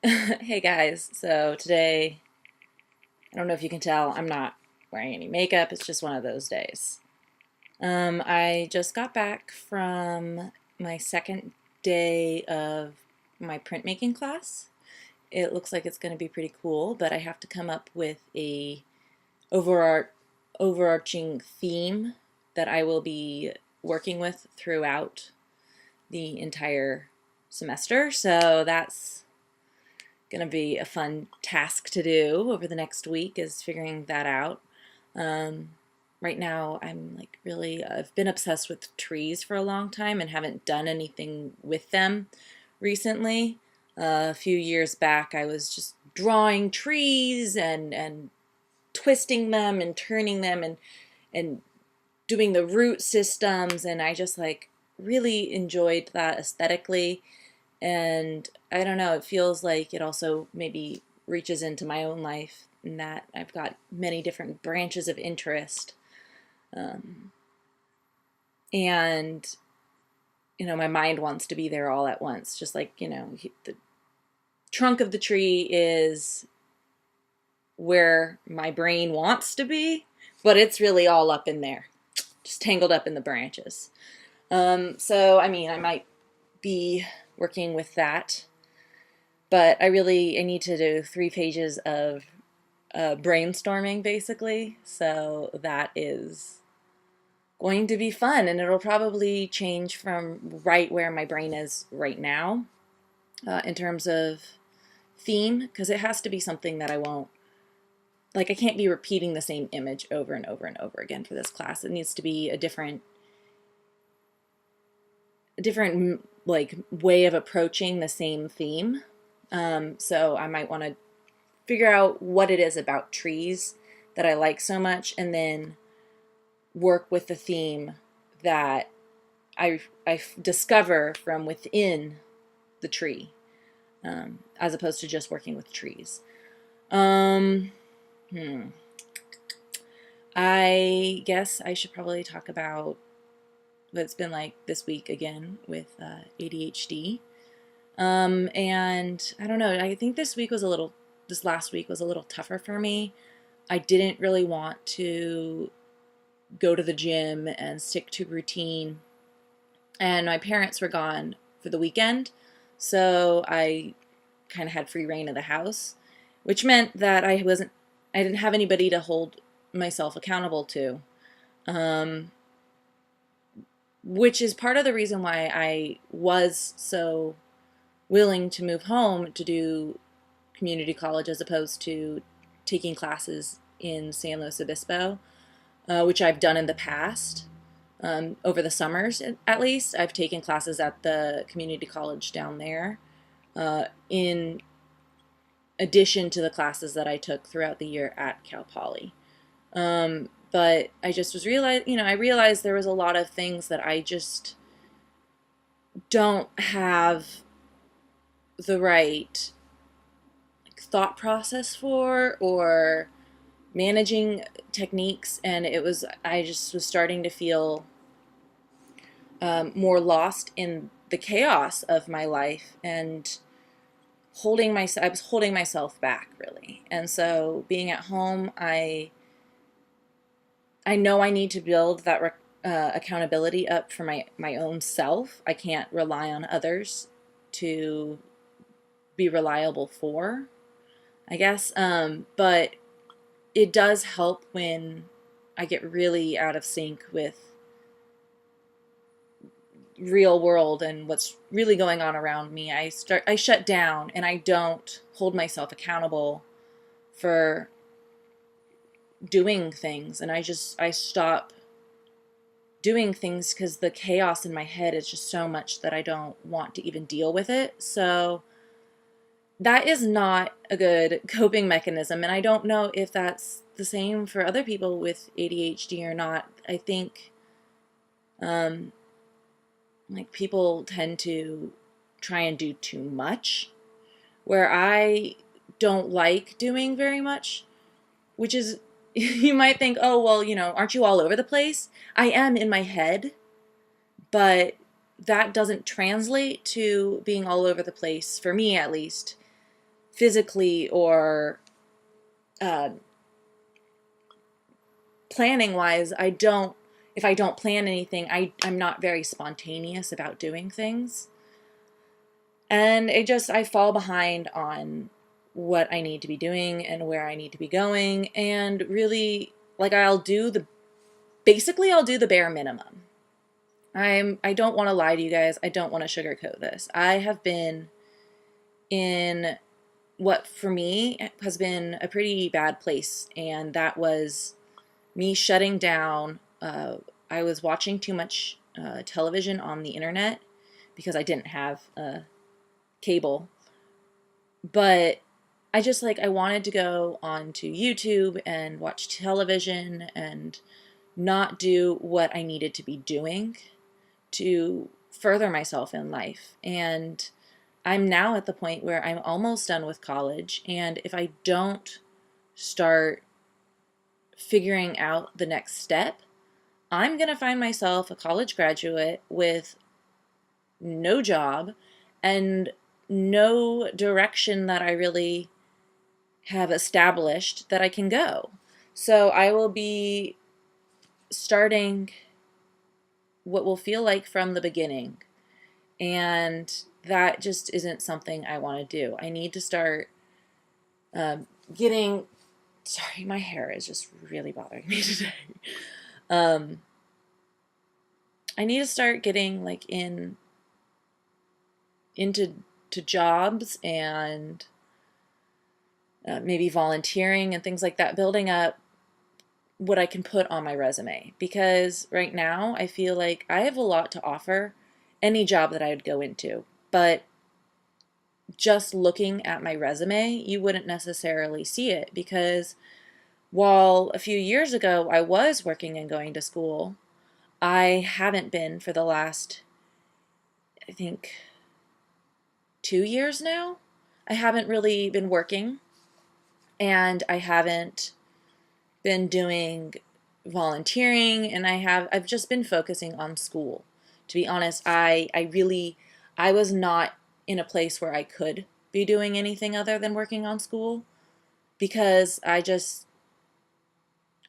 Hey guys, so today, I don't know if you can tell, I'm not wearing any makeup. It's just one of those days. I just got back from my second day of my printmaking class. It looks like it's going to be pretty cool, but I have to come up with a overar overarching theme that I will be working with throughout the entire semester. So that's going to be a fun task to do over the next week is figuring that out. Um, right now, I've been obsessed with trees for a long time and haven't done anything with them recently. A few years back, I was just drawing trees and twisting them and turning them and doing the root systems, and I just really enjoyed that aesthetically. And I don't know, it feels like it also maybe reaches into my own life in that I've got many different branches of interest. Um, and, my mind wants to be there all at once. Just like, the trunk of the tree is where my brain wants to be, but it's really all up in there, just tangled up in the branches. I might be working with that, but I need to do 3 pages of brainstorming basically. So that is going to be fun, and it'll probably change from right where my brain is right now in terms of theme, because it has to be something that I can't be repeating the same image over and over and over again for this class. It needs to be a different way of approaching the same theme. So I might want to figure out what it is about trees that I like so much, and then work with the theme that I discover from within the tree, as opposed to just working with trees. Um, I guess I should probably talk about what it's been like this week again with ADHD. And I don't know, I think this last week was a little tougher for me. I didn't really want to go to the gym and stick to routine. And my parents were gone for the weekend, so I kind of had free reign of the house, which meant that I didn't have anybody to hold myself accountable to. Which is part of the reason why I was so willing to move home to do community college as opposed to taking classes in San Luis Obispo, which I've done in the past. Over the summers, at least, I've taken classes at the community college down there, in addition to the classes that I took throughout the year at Cal Poly. But I just I realized there was a lot of things that I just don't have the right thought process for, or managing techniques, and I just was starting to feel more lost in the chaos of my life, and I was holding myself back really. And so being at home, I know I need to build that accountability up for my own self. I can't rely on others to be reliable for, I guess. But it does help when I get really out of sync with real world and what's really going on around me. I shut down, and I don't hold myself accountable for doing things, and I stop doing things because the chaos in my head is just so much that I don't want to even deal with it. So that is not a good coping mechanism, and I don't know if that's the same for other people with ADHD or not. I think people tend to try and do too much, where I don't like doing very much, which is, you might think, oh, well, aren't you all over the place? I am in my head, but that doesn't translate to being all over the place, for me at least, physically or uh, planning wise, if I don't plan anything, I'm not very spontaneous about doing things. And I fall behind on what I need to be doing and where I need to be going. And really, like, basically I'll do the bare minimum. I don't want to lie to you guys. I don't want to sugarcoat this. I have been in what for me has been a pretty bad place, and that was me shutting down. I was watching too much television on the internet because I didn't have cable, but I wanted to go onto YouTube and watch television and not do what I needed to be doing to further myself in life. And I'm now at the point where I'm almost done with college, and if I don't start figuring out the next step, I'm going to find myself a college graduate with no job and no direction that I really have established that I can go. So I will be starting what will feel like from the beginning. And that just isn't something I want to do. I need to start getting. Sorry, my hair is just really bothering me today. I need to start getting like into jobs and maybe volunteering and things like that, building up what I can put on my resume. Because right now I feel like I have a lot to offer any job that I would go into. But just looking at my resume, you wouldn't necessarily see it, because while a few years ago I was working and going to school, I haven't been for the last, I think, 2 years now. I haven't really been working, and I haven't been doing volunteering, and I've just been focusing on school. To be honest, I was not in a place where I could be doing anything other than working on school, because I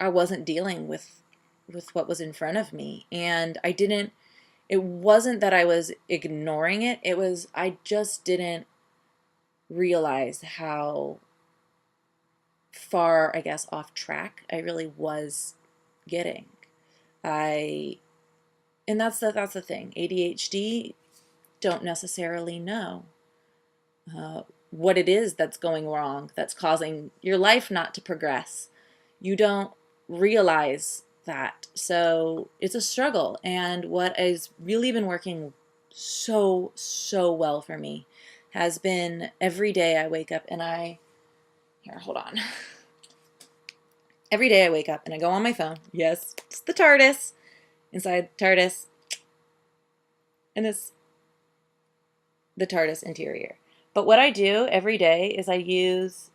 wasn't dealing with what was in front of me, and it wasn't that I was ignoring it. I just didn't realize how far, I guess, off track I really was getting. And that's the thing. ADHD don't necessarily know what it is that's going wrong, that's causing your life not to progress. You don't realize that. So it's a struggle. And what has really been working so, so well for me has been every day I wake up and here, hold on. Every day I wake up and I go on my phone. Yes, it's the TARDIS. Inside TARDIS. And it's the TARDIS interior. But what I do every day is I use,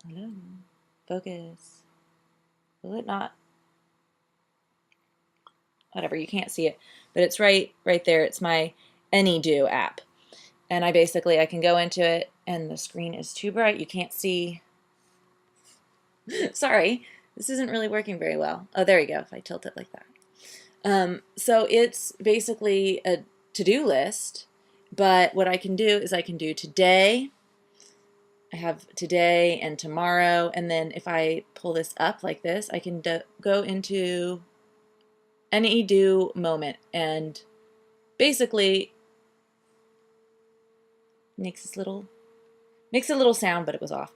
hello, focus. Will it not? Whatever, you can't see it. But it's right there. It's my AnyDo app. And I can go into it, and the screen is too bright. You can't see. Sorry, this isn't really working very well. Oh, there you go, if I tilt it like that. So it's basically a to-do list, but what I can do is I can do today. I have today and tomorrow, and then if I pull this up like this, I can go into any do moment, and basically makes a little sound, but it was off.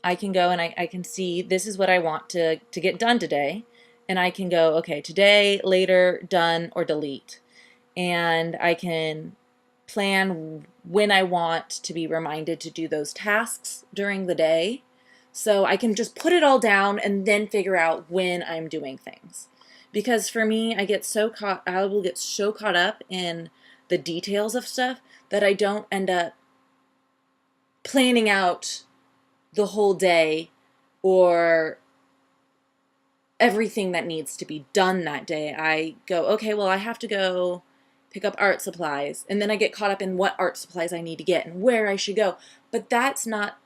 I can go and I can see this is what I want to get done today. And I can go, okay, today, later, done, or delete. And I can plan when I want to be reminded to do those tasks during the day. So I can just put it all down and then figure out when I'm doing things. Because for me, I will get so caught up in the details of stuff that I don't end up planning out the whole day or everything that needs to be done that day. I go, okay, well, I have to go pick up art supplies, and then I get caught up in what art supplies I need to get and where I should go. But that's not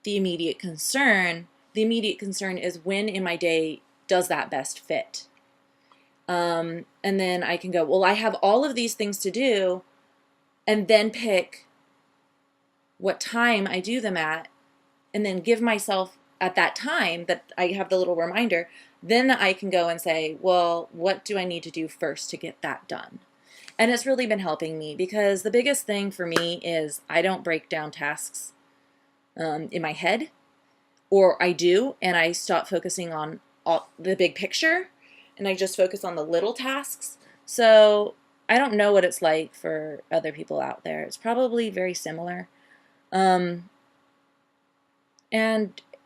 the immediate concern. The immediate concern is when in my day does that best fit? And then I can go, well, I have all of these things to do, and then pick what time I do them at, and then give myself at that time that I have the little reminder, then I can go and say, well, what do I need to do first to get that done? And it's really been helping me, because the biggest thing for me is I don't break down tasks in my head, or I do, and I stop focusing on all the big picture, and I just focus on the little tasks. So I don't know what it's like for other people out there. It's probably very similar. And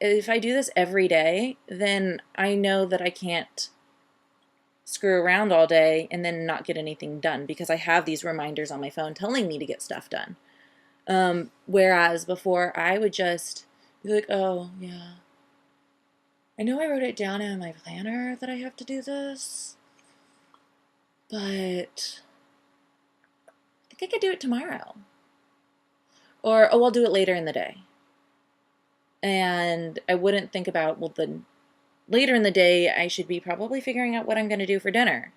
if I do this every day, then I know that I can't screw around all day and then not get anything done, because I have these reminders on my phone telling me to get stuff done. Whereas before, I would just be like, oh, yeah, I know I wrote it down in my planner that I have to do this, but I think I could do it tomorrow. Or, oh, I'll do it later in the day. And I wouldn't think about, well, then later in the day, I should be probably figuring out what I'm going to do for dinner.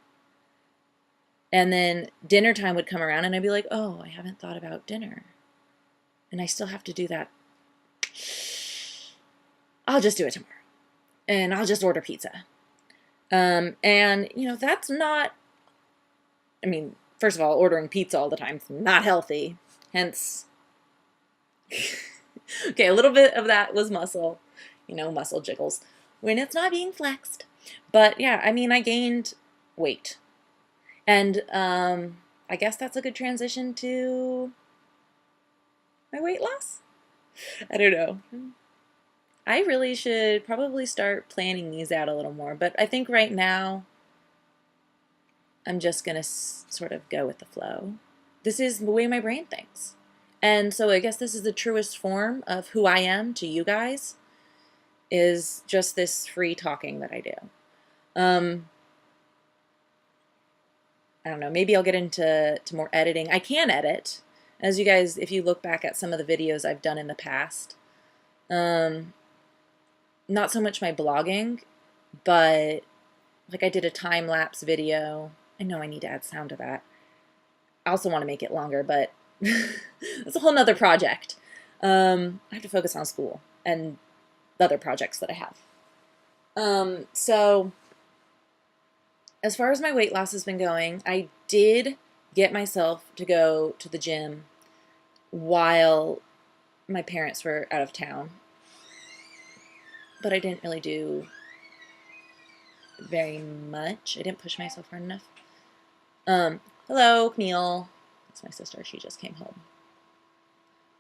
And then dinner time would come around and I'd be like, oh, I haven't thought about dinner. And I still have to do that. I'll just do it tomorrow. And I'll just order pizza. And, that's not, first of all, ordering pizza all the time is not healthy. Hence, okay, a little bit of that was muscle, muscle jiggles when it's not being flexed. But yeah, I gained weight. And I guess that's a good transition to my weight loss. I don't know. I really should probably start planning these out a little more. But I think right now, I'm just going to sort of go with the flow. This is the way my brain thinks. And so I guess this is the truest form of who I am to you guys, is just this free talking that I do. I don't know, maybe I'll get into more editing. I can edit. As you guys, if you look back at some of the videos I've done in the past, not so much my blogging, but like I did a time-lapse video. I know I need to add sound to that. I also want to make it longer, but that's a whole nother project. I have to focus on school and the other projects that I have. So as far as my weight loss has been going, I did get myself to go to the gym while my parents were out of town, but I didn't really do very much. I didn't push myself hard enough. Hello, Camille. That's my sister. She just came home.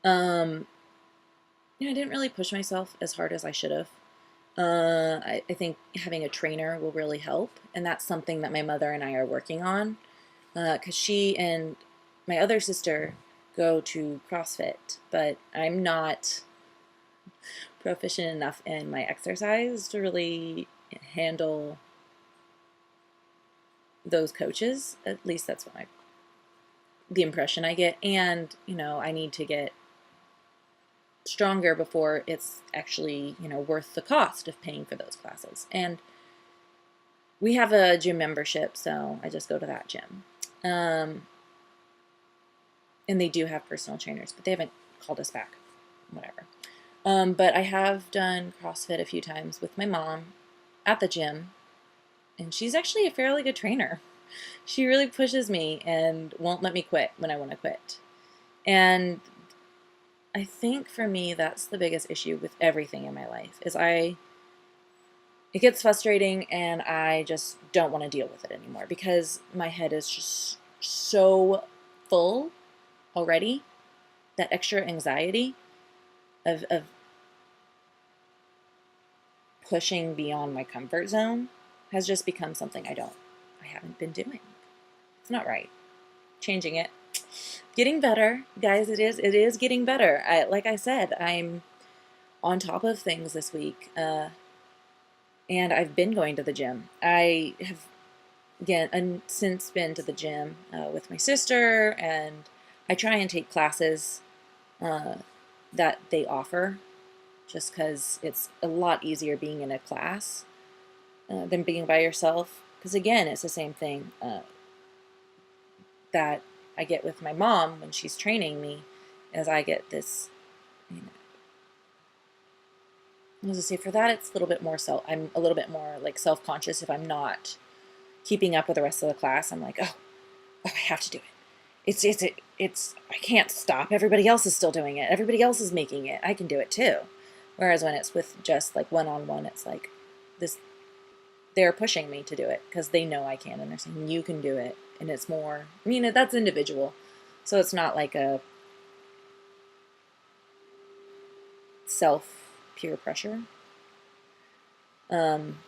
I didn't really push myself as hard as I should have. I think having a trainer will really help, and that's something that my mother and I are working on, because she and my other sister go to CrossFit, but I'm not proficient enough in my exercise to really handle those coaches. At least that's what the impression I get. And, I need to get stronger before it's actually, worth the cost of paying for those classes. And we have a gym membership, so I just go to that gym. And they do have personal trainers, but they haven't called us back. Whatever. But I have done CrossFit a few times with my mom at the gym, and she's actually a fairly good trainer. She really pushes me and won't let me quit when I want to quit. And I think for me, that's the biggest issue with everything in my life, is it gets frustrating and I just don't want to deal with it anymore, because my head is just so full already. That extra anxiety of pushing beyond my comfort zone has just become something I haven't been doing. It's not right. Changing it. Getting better, guys. It is getting better. Like I said, I'm on top of things this week, and I've been going to the gym. I have again, and since been to the gym with my sister, and I try and take classes uh, that they offer, just because it's a lot easier being in a class than being by yourself. Because again, it's the same thing that I get with my mom when she's training me, as I get this, as I say, for that it's a little bit more I'm a little bit more like self-conscious if I'm not keeping up with the rest of the class. I'm like, oh, I have to do it. It's I can't stop. Everybody else is still doing it. Everybody else is making it. I can do it too. Whereas when it's with just like one-on-one, it's like this, they're pushing me to do it because they know I can, and they're saying you can do it. And it's more, I mean, that's individual. So it's not like a self peer pressure. Um,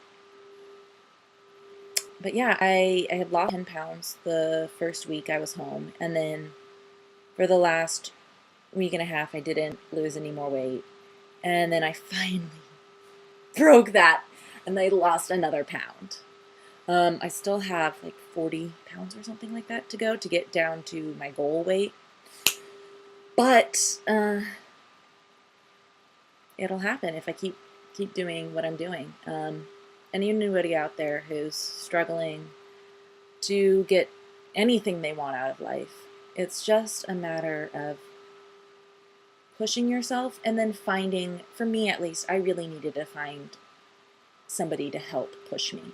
but yeah, I had lost 10 pounds the first week I was home. And then for the last week and a half, I didn't lose any more weight. And then I finally broke that and I lost another pound. I still have like 40 pounds or something like that to go to get down to my goal weight. But it'll happen if I keep doing what I'm doing. Anybody out there who's struggling to get anything they want out of life, it's just a matter of pushing yourself and then finding, for me at least, I really needed to find somebody to help push me.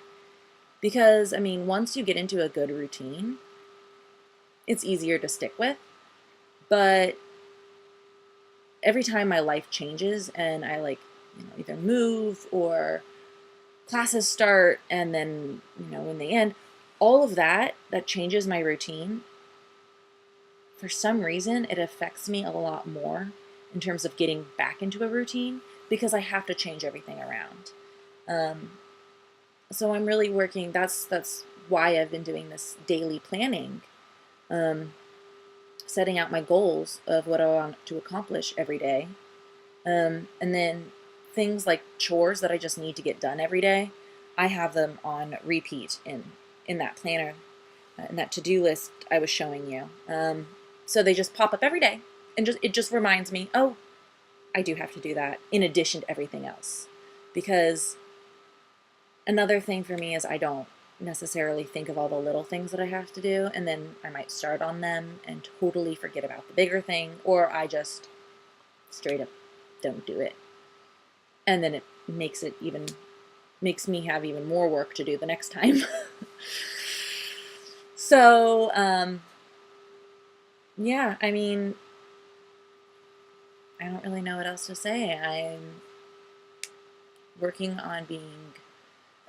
Because, I mean, once you get into a good routine, it's easier to stick with. But every time my life changes and I either move or classes start and then, in the end, all of that changes my routine. For some reason, it affects me a lot more in terms of getting back into a routine because I have to change everything around. So I'm really working. That's why I've been doing this daily planning, setting out my goals of what I want to accomplish every day, and then things like chores that I just need to get done every day. I have them on repeat in that planner, in that to-do list I was showing you. So they just pop up every day, and it just reminds me, oh, I do have to do that in addition to everything else. Because another thing for me is I don't necessarily think of all the little things that I have to do, and then I might start on them and totally forget about the bigger thing, or I just straight up don't do it. And then it makes me have even more work to do the next time. So, yeah, I mean, I don't really know what else to say. I'm working on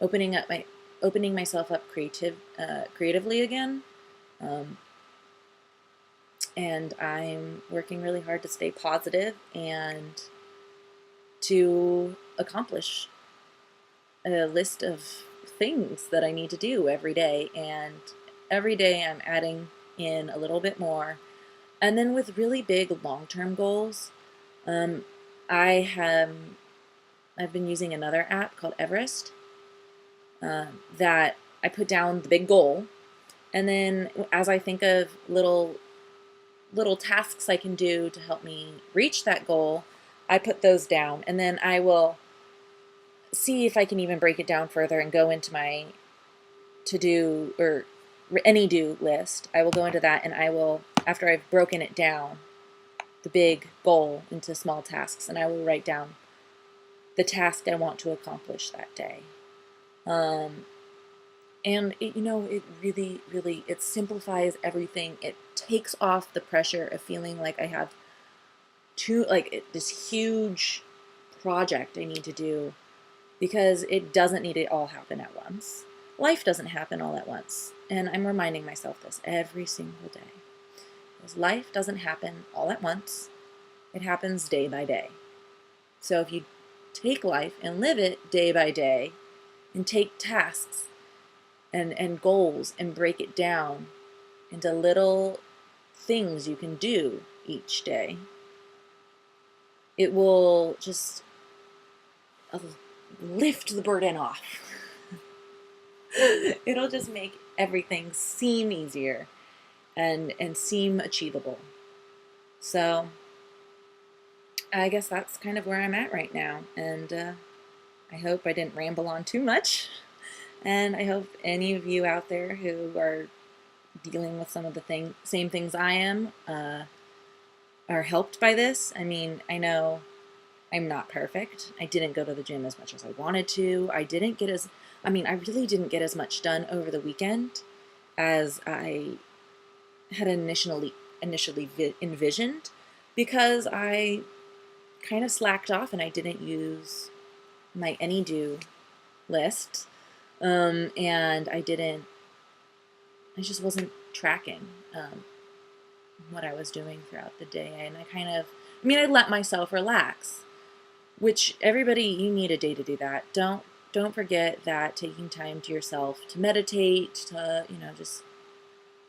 opening myself up creatively again. And I'm working really hard to stay positive and to accomplish a list of things that I need to do every day. And every day I'm adding in a little bit more. And then with really big long-term goals, I've been using another app called Everest that I put down the big goal, and then as I think of little tasks I can do to help me reach that goal, I put those down, and then I will see if I can even break it down further and go into my to-do or any do list. I will go into that, and I will, after I've broken it down, the big goal, into small tasks, and I will write down the task I want to accomplish that day. And it really, really, it simplifies everything. It takes off the pressure of feeling like I have this huge project I need to do, because it doesn't need to all happen at once. Life doesn't happen all at once. And I'm reminding myself this every single day. Because life doesn't happen all at once. It happens day by day. So if you take life and live it day by day, and take tasks and goals and break it down into little things you can do each day, it will just lift the burden off. It'll just make everything seem easier and seem achievable. So I guess that's kind of where I'm at right now. And I hope I didn't ramble on too much. And I hope any of you out there who are dealing with some of the same things I am are helped by this. I mean, I know I'm not perfect. I didn't go to the gym as much as I wanted to. I really didn't get as much done over the weekend as I had initially envisioned, because I kind of slacked off and I didn't use my any do list. And I just wasn't tracking what I was doing throughout the day. And I let myself relax, which you need a day to do that. Don't forget that taking time to yourself to meditate, to, just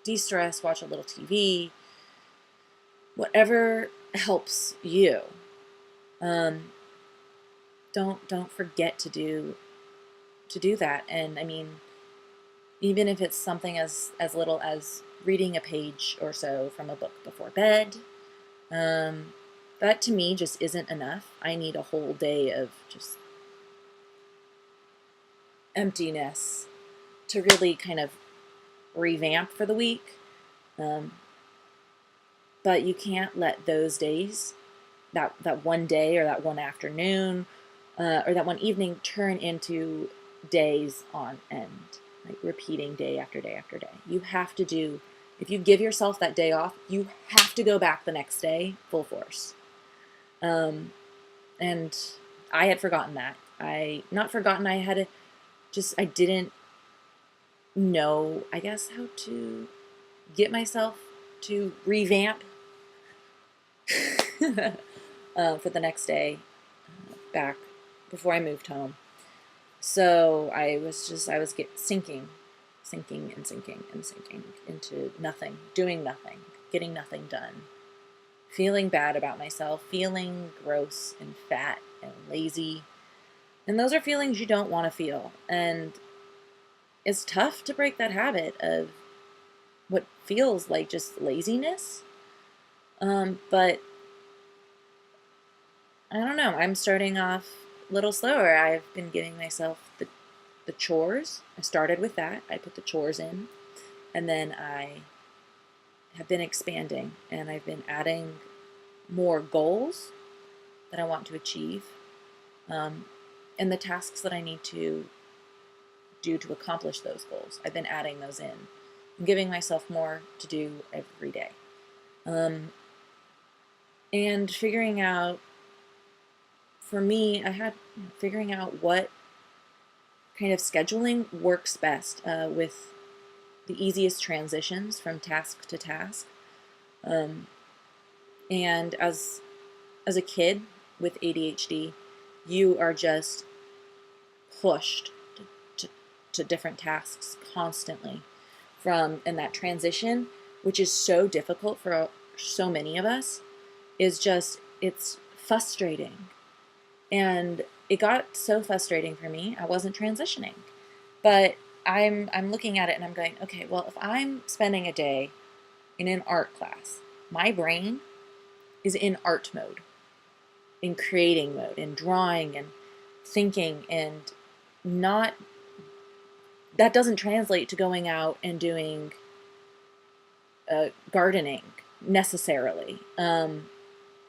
de-stress, watch a little TV, whatever helps you. Don't forget to do that. And I mean, even if it's something as little as reading a page or so from a book before bed, that to me just isn't enough. I need a whole day of just emptiness to really kind of revamp for the week. But you can't let those days, that one day or that one afternoon or that one evening, turn into days on end, like repeating day after day after day. If you give yourself that day off, you have to go back the next day full force. And I had forgotten that. I didn't know, I guess, how to get myself to revamp for the next day back before I moved home. So I was sinking into nothing, doing nothing, getting nothing done, feeling bad about myself, feeling gross and fat and lazy. And those are feelings you don't want to feel. And it's tough to break that habit of what feels like just laziness. But I don't know. I'm starting off a little slower. I've been giving myself the chores. I started with that. I put the chores in. And then I have been expanding. And I've been adding more goals that I want to achieve. And the tasks that I need to do to accomplish those goals. I've been adding those in. I'm giving myself more to do every day. And figuring out, for me, figuring out what kind of scheduling works best with the easiest transitions from task to task. And as a kid with ADHD, you are just pushed to different tasks constantly and that transition, which is so difficult for so many of us, it's frustrating. And it got so frustrating for me, I wasn't transitioning. But I'm looking at it and I'm going, okay, well, if I'm spending a day in an art class, my brain is in art mode, in creating mode, in drawing and thinking, and that doesn't translate to going out and doing gardening necessarily.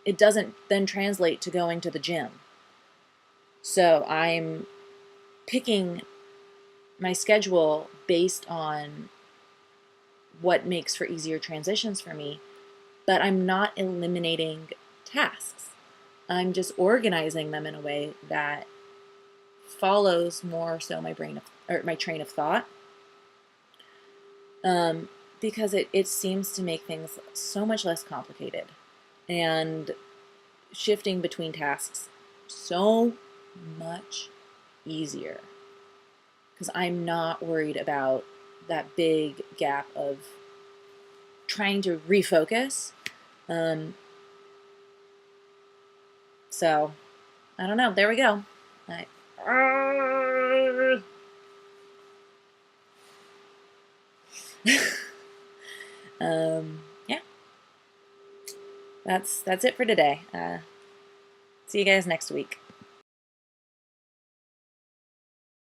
It doesn't then translate to going to the gym. So I'm picking my schedule based on what makes for easier transitions for me, but I'm not eliminating tasks. I'm just organizing them in a way that follows more so my train of thought, because it seems to make things so much less complicated, and shifting between tasks so much easier, because I'm not worried about that big gap of trying to refocus. So I don't know. There we go. Yeah, that's it for today. See you guys next week.